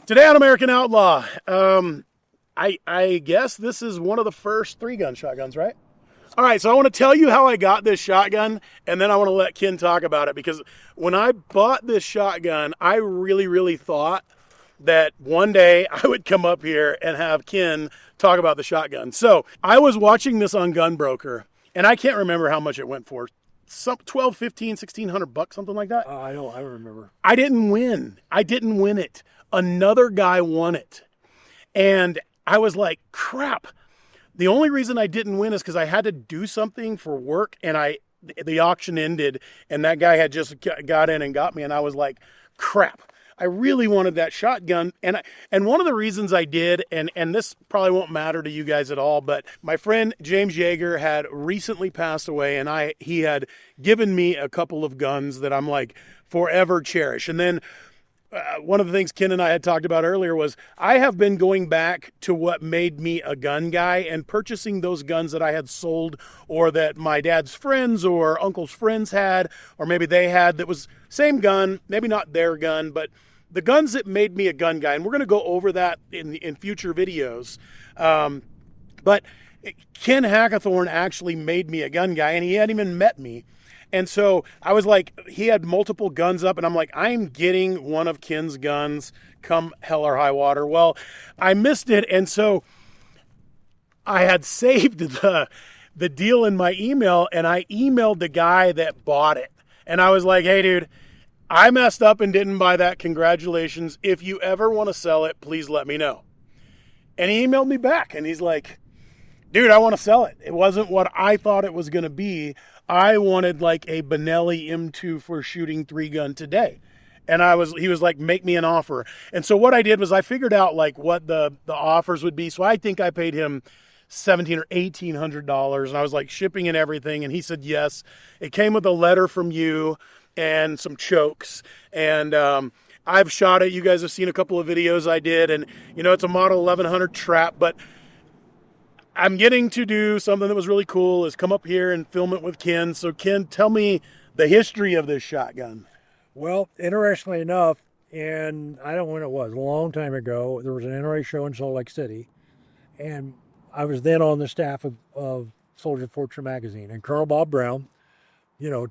Today on American Outlaw, I guess this is one of the first 3-gun shotguns, right? All right, so I want to tell you how I got this shotgun, and then I want to let Ken talk about it, because when I bought this shotgun, I really thought that one day I would come up here and have Ken talk about the shotgun. So I was watching this on Gunbroker, and I can't remember how much it went for. Some 12, 15, 1600 bucks, something like that. I remember. I didn't win it. Another guy won it. And I was like, crap. The only reason I didn't win is because I had to do something for work, and the auction ended, and that guy had just got in and got me, and I was like, crap. I really wanted that shotgun, and one of the reasons I did, and this probably won't matter to you guys at all, but my friend James Joerger had recently passed away, and he had given me a couple of guns that I'm like forever cherish. And then one of the things Ken and I had talked about earlier was I have been going back to what made me a gun guy and purchasing those guns that I had sold, or that my dad's friends or uncle's friends had, or maybe they had, that was same gun, maybe not their gun, but the guns that made me a gun guy. And we're going to go over that in future videos. But Ken Hackathorn actually made me a gun guy, and he hadn't even met me. And so I was like, he had multiple guns up, and I'm like, I'm getting one of Ken's guns come hell or high water. Well, I missed it, and so I had saved the deal in my email, and I emailed the guy that bought it. And I was like, hey, dude, I messed up and didn't buy that. Congratulations. If you ever want to sell it, please let me know. And he emailed me back, and he's like, dude, I want to sell it. It wasn't what I thought it was going to be. I wanted like a Benelli M2 for shooting 3-gun today. And he was like, make me an offer. And so what I did was I figured out like what the offers would be. So I think I paid him $1,700 or $1,800, and I was like shipping and everything. And he said, yes. It came with a letter from you and some chokes. And I've shot it. You guys have seen a couple of videos I did. And, it's a Model 1100 trap, but I'm getting to do something that was really cool, is come up here and film it with Ken. So Ken, tell me the history of this shotgun. Well, interestingly enough, and I don't know when it was, a long time ago, there was an NRA show in Salt Lake City, and I was then on the staff of Soldier Fortune magazine. And Colonel Bob Brown,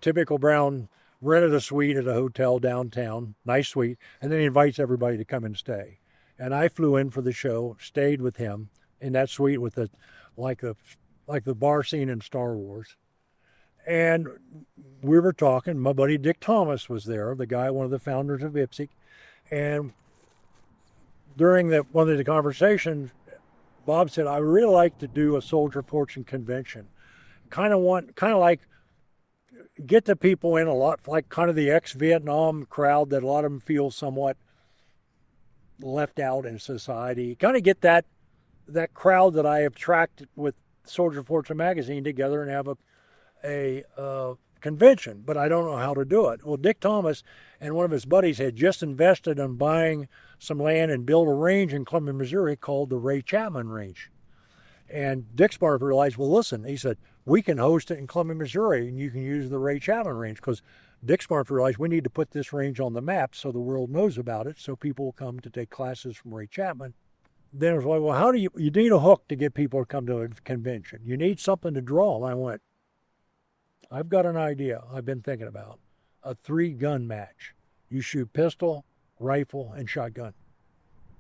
typical Brown, rented a suite at a hotel downtown, nice suite, and then he invites everybody to come and stay. And I flew in for the show, stayed with him in that suite with like the bar scene in Star Wars. And we were talking, my buddy Dick Thomas was there, the guy, one of the founders of IPSC. And during one of the conversations, Bob said, I really like to do a Soldier Fortune convention. Kind of like get the people in a lot, like kind of the ex-Vietnam crowd that a lot of them feel somewhat left out in society. Kind of get that crowd that I have attracted with Soldier Fortune magazine together and have a convention, but I don't know how to do it. Well, Dick Thomas and one of his buddies had just invested in buying some land and built a range in Columbia, Missouri called the Ray Chapman Range. And Dick Spark realized, well, listen, he said, we can host it in Columbia, Missouri, and you can use the Ray Chapman Range, because Dick Spark realized we need to put this range on the map so the world knows about it, so people will come to take classes from Ray Chapman. Then it was like, well, how do you need a hook to get people to come to a convention. You need something to draw them. I went, I've got an idea I've been thinking about. A 3-gun match. You shoot pistol, rifle, and shotgun.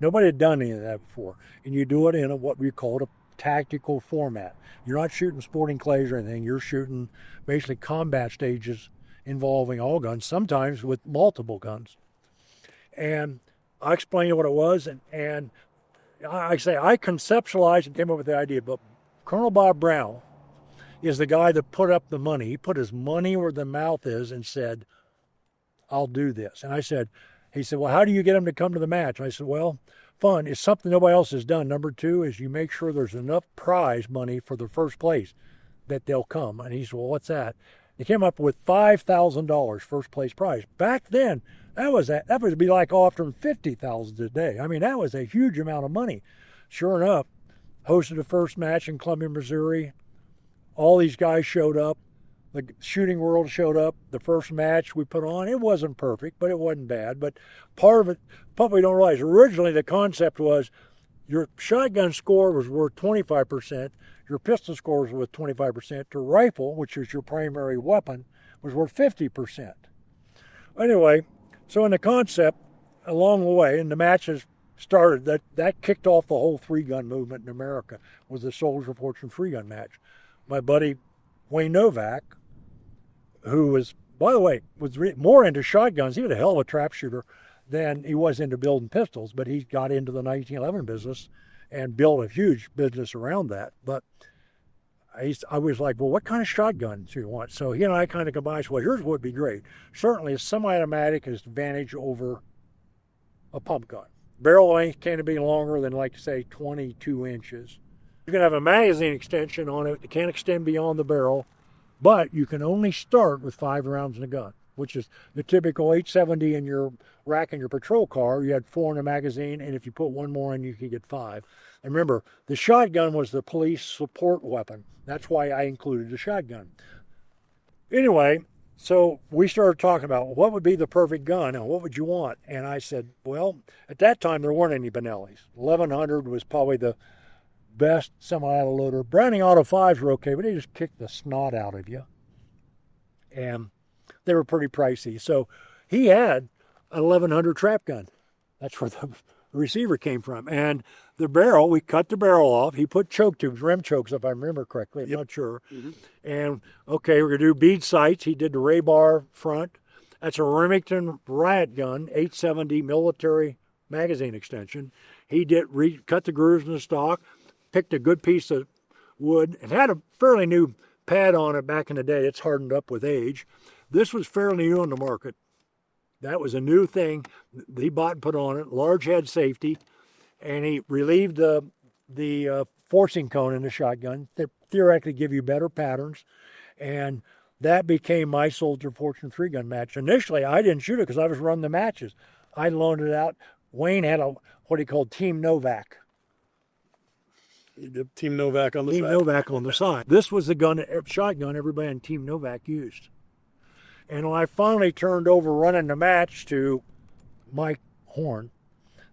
Nobody had done any of that before. And you do it in what we call a tactical format. You're not shooting sporting clays or anything. You're shooting basically combat stages involving all guns, sometimes with multiple guns. And I explained what it was, and I conceptualized and came up with the idea, but Colonel Bob Brown is the guy that put up the money. He put his money where the mouth is and said, I'll do this. And he said, well, how do you get them to come to the match? And I said, well, fun. It's something nobody else has done. Number 2 is you make sure there's enough prize money for the first place that they'll come. And he said, well, what's that? They came up with $5,000 first place prize. Back then, that would be like offering $50,000 today. I mean, that was a huge amount of money. Sure enough, hosted the first match in Columbia, Missouri. All these guys showed up. the shooting world showed up. The first match we put on, it wasn't perfect, but it wasn't bad. But part of it, probably don't realize, originally the concept was your shotgun score was worth 25%, your pistol score was worth 25%, your rifle, which is your primary weapon, was worth 50%. Anyway, so in the concept, along the way, and the matches started, that kicked off the whole three-gun movement in America, was the Soldier of Fortune three-gun match. My buddy Wayne Novak, who was, by the way, was more into shotguns. He was a hell of a trap shooter than he was into building pistols, but he got into the 1911 business and built a huge business around that. But I was like, well, what kind of shotgun do you want? So he and I kind of combined, well, here's what would be great. Certainly a semi-automatic has advantage over a pump gun. Barrel length can't be longer than, like, say, 22 inches. You can have a magazine extension on it. It can't extend beyond the barrel, but you can only start with 5 rounds in a gun, which is the typical 870 in your rack in your patrol car. You had 4 in a magazine, and if you put 1 more in, you could get 5. And remember, the shotgun was the police support weapon. That's why I included the shotgun. Anyway, so we started talking about what would be the perfect gun and what would you want? And I said, well, at that time there weren't any Benellis. 1100 was probably the best semi-auto loader. Browning Auto 5s were okay, but they just kicked the snot out of you. And they were pretty pricey. So he had an 1100 trap gun. That's where the receiver came from. And the barrel, we cut the barrel off. He put choke tubes, rim chokes, if I remember correctly. I'm not sure. Mm-hmm. And, okay, we're going to do bead sights. He did the ray bar front. That's a Remington riot gun, 870 military magazine extension. He did cut the grooves in the stock, picked a good piece of wood. It had a fairly new pad on it back in the day. It's hardened up with age. This was fairly new on the market. That was a new thing he bought and put on it. Large head safety. And he relieved the forcing cone in the shotgun that theoretically give you better patterns. And that became my Soldier Fortune 3-gun match. Initially, I didn't shoot it because I was running the matches. I loaned it out. Wayne had what he called Team Novak. Team Novak on the Team side. Novak on the side. This was the shotgun everybody in Team Novak used. And when I finally turned over running the match to Mike Horn,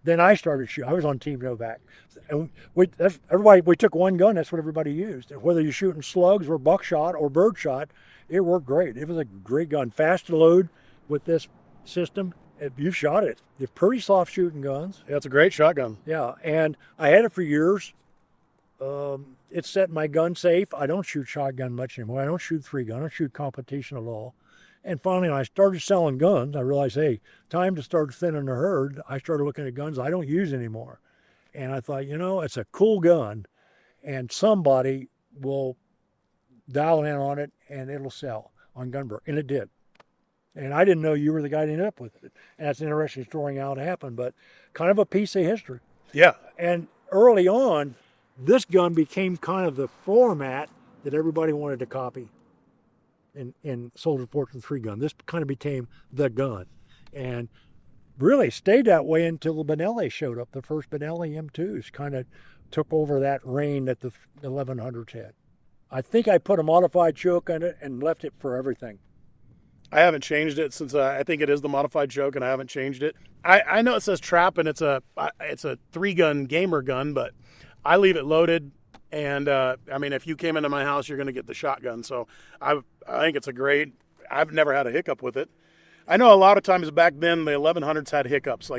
then I started shooting. I was on Team Novak. And we took one gun. That's what everybody used. And whether you're shooting slugs or buckshot or birdshot, it worked great. It was a great gun. Fast to load with this system. If you shot it. They're pretty soft shooting guns. Yeah, it's a great shotgun. Yeah, and I had it for years. It's set in my gun safe. I don't shoot shotgun much anymore. I don't shoot 3-gun. I don't shoot competition at all. And finally, when I started selling guns, I realized, hey, time to start thinning the herd. I started looking at guns I don't use anymore. And I thought, it's a cool gun, and somebody will dial in on it, and it'll sell on Gunbrook. And it did. And I didn't know you were the guy that ended up with it. And that's an interesting story how it happened, but kind of a piece of history. Yeah. And early on, this gun became kind of the format that everybody wanted to copy. In Soldier Fortune 3-gun. This kind of became the gun. And really stayed that way until the Benelli showed up. The first Benelli M2s kind of took over that reign that the 1100s had. I think I put a modified choke on it and left it for everything. I haven't changed it since I think it is the modified choke, and I haven't changed it. I know it says trap, and it's a 3-gun gamer gun, but I leave it loaded. And, if you came into my house, you're going to get the shotgun. So I think it's I've never had a hiccup with it. I know a lot of times back then, the 1100s had hiccups.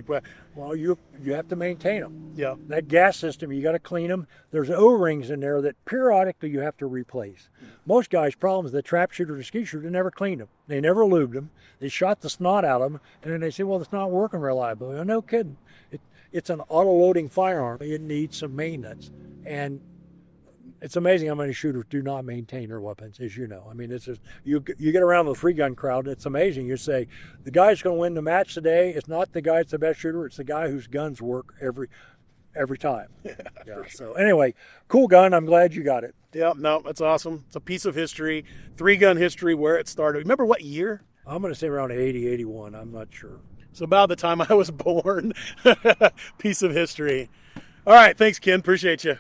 Well, you have to maintain them. Yeah. That gas system, you got to clean them. There's O-rings in there that periodically you have to replace. Most guys' problem is the trap shooter, the ski shooter, never cleaned them. They never lubed them. They shot the snot out of them. And then they say, well, it's not working reliably. No kidding. It's an auto-loading firearm. It needs some maintenance. And it's amazing how many shooters do not maintain their weapons, as you know. It's just, you get around the 3-gun crowd, it's amazing. You say, the guy who's going to win the match today is not the guy that's the best shooter, it's the guy whose guns work every time. Yeah, sure. So anyway, cool gun. I'm glad you got it. Yeah, no, that's awesome. It's a piece of history, 3-gun history, where it started. Remember what year? I'm going to say around 80, 81. I'm not sure. It's about the time I was born. Piece of history. All right, thanks, Ken. Appreciate you.